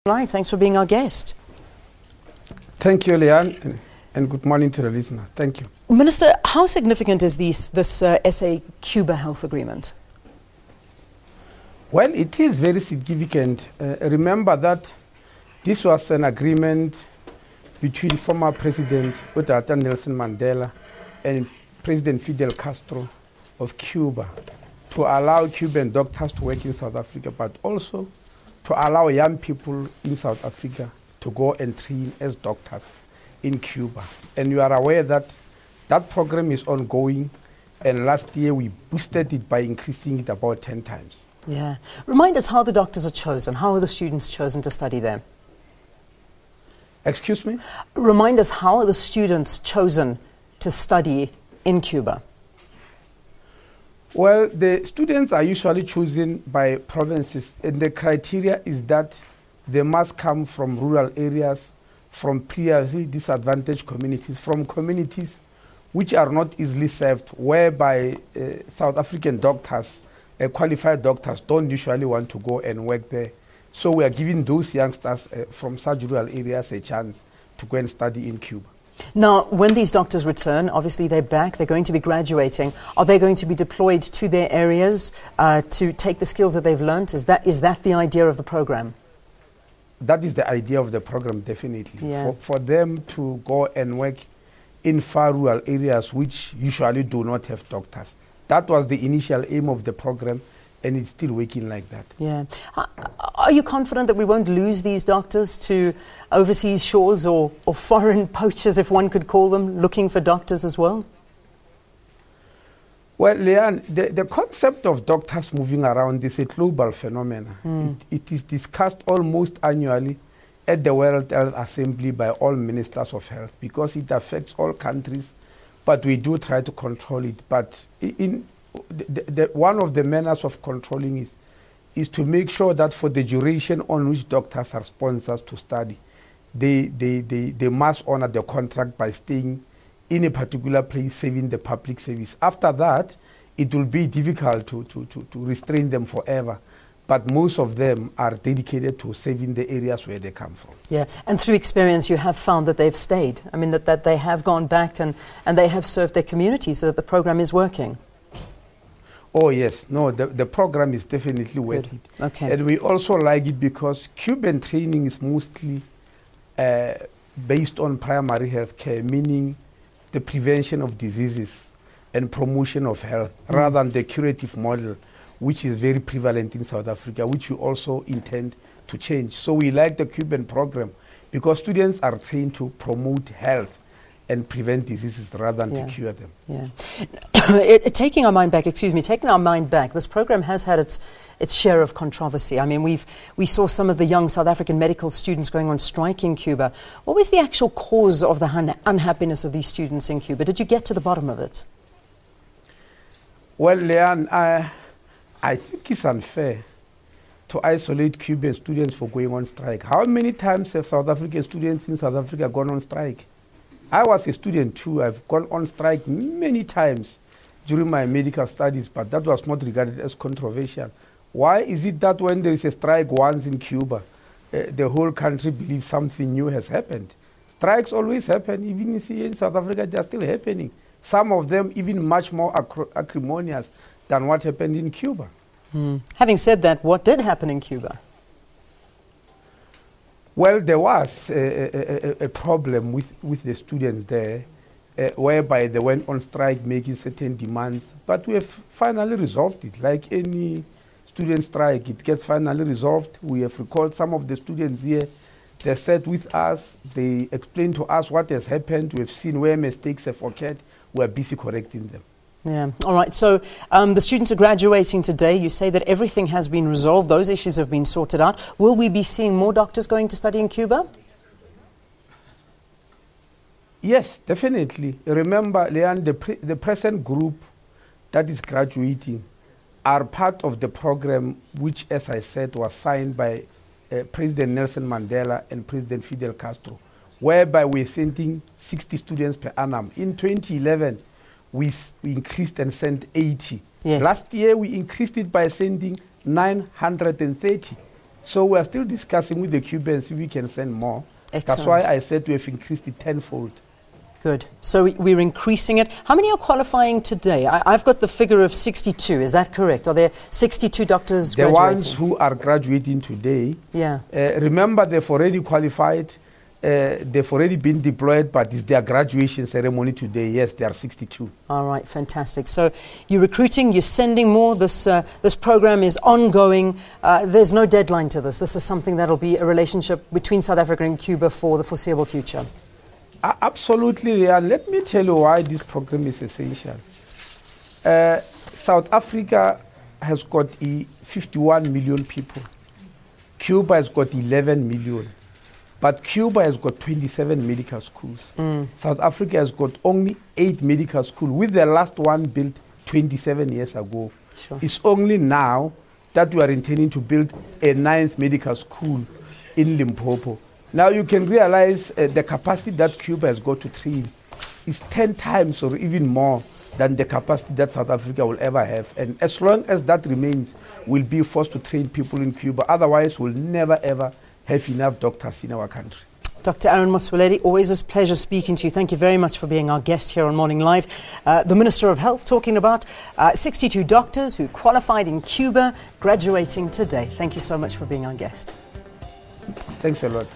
Right, thanks for being our guest. Thank you, Leanne, and good morning to the listener. Thank you. Minister, how significant is this SA-CUBA health agreement? Well, it is very significant. Remember that this was an agreement between former President Nelson Mandela and President Fidel Castro of Cuba to allow Cuban doctors to work in South Africa, but also to allow young people in South Africa to go and train as doctors in Cuba. And you are aware that that program is ongoing, and last year we boosted it by increasing it about 10 times. Yeah. Remind us how the doctors are chosen. How are the students chosen to study there? Excuse me? Remind us, how are the students chosen to study in Cuba? Well, the students are usually chosen by provinces, and the criteria is that they must come from rural areas, from previously disadvantaged communities, from communities which are not easily served, whereby South African doctors, qualified doctors, don't usually want to go and work there. So we are giving those youngsters from such rural areas a chance to go and study in Cuba. Now, when these doctors return, obviously they're back, they're going to be graduating. Are they going to be deployed to their areas to take the skills that they've learned? Is that the idea of the program? That is the idea of the program, definitely. Yeah. For them to go and work in far rural areas which usually do not have doctors. That was the initial aim of the program, and it's still working like that. Yeah. Are you confident that we won't lose these doctors to overseas shores or foreign poachers, if one could call them, looking for doctors as well? Well, Leanne, the concept of doctors moving around is a global phenomenon. It is discussed almost annually at the World Health Assembly by all ministers of health, because it affects all countries, but we do try to control it. But one of the manners of controlling is to make sure that for the duration on which doctors are sponsors to study, they must honor the contract by staying in a particular place, saving the public service. After that, it will be difficult to restrain them forever. But most of them are dedicated to saving the areas where they come from. Yeah, and through experience you have found that they've stayed. I mean, that they have gone back and they have served their community, so that the program is working. Oh yes, no, the program is definitely worth it. Okay. And we also like it because Cuban training is mostly based on primary health care, meaning the prevention of diseases and promotion of health, rather than the curative model, which is very prevalent in South Africa, which we also intend to change. So we like the Cuban program because students are trained to promote health and prevent diseases rather than to cure them. Yeah. Taking our mind back, this program has had its share of controversy. I mean, we saw some of the young South African medical students going on strike in Cuba. What was the actual cause of the unhappiness of these students in Cuba? Did you get to the bottom of it? Well, Leanne, I think it's unfair to isolate Cuban students for going on strike. How many times have South African students in South Africa gone on strike? I was a student too. I've gone on strike many times during my medical studies, but that was not regarded as controversial. Why is it that when there is a strike once in Cuba, the whole country believes something new has happened? Strikes always happen. Even in South Africa, they are still happening. Some of them even much more acrimonious than what happened in Cuba. Having said that, what did happen in Cuba? Well, there was a problem with the students there, whereby they went on strike making certain demands, but we have finally resolved it. Like any student strike, it gets finally resolved. We have recalled some of the students here. They sat with us, they explained to us what has happened. We have seen where mistakes have occurred. We are busy correcting them. Yeah, all right. So the students are graduating today. You say that everything has been resolved. Those issues have been sorted out. Will we be seeing more doctors going to study in Cuba? Yes, definitely. Remember, Leanne, the present group that is graduating are part of the program which, as I said, was signed by President Nelson Mandela and President Fidel Castro, whereby we're sending 60 students per annum. In 2011, we increased and sent 80. Yes. Last year, we increased it by sending 930. So we are still discussing with the Cubans if we can send more. Excellent. That's why I said we have increased it tenfold. Good. So we're increasing it. How many are qualifying today? I've got the figure of 62. Is that correct? Are there 62 doctors the graduating? Ones who are graduating today, yeah. Remember they've already qualified, they've already been deployed, but it's their graduation ceremony today. Yes, there are 62. All right, fantastic. So you're recruiting, you're sending more. This program is ongoing. There's no deadline to this. This is something that'll be a relationship between South Africa and Cuba for the foreseeable future. Absolutely, and let me tell you why this program is essential. South Africa has got 51 million people. Cuba has got 11 million. But Cuba has got 27 medical schools. South Africa has got only 8 medical schools, with the last one built 27 years ago. Sure. It's only now that we are intending to build a 9th medical school in Limpopo. Now you can realize the capacity that Cuba has got to train is 10 times or even more than the capacity that South Africa will ever have. And as long as that remains, we'll be forced to train people in Cuba. Otherwise, we'll never ever have enough doctors in our country. Dr. Aaron Motsoaledi, always a pleasure speaking to you. Thank you very much for being our guest here on Morning Live. The Minister of Health talking about 62 doctors who qualified in Cuba graduating today. Thank you so much for being our guest. Thanks a lot.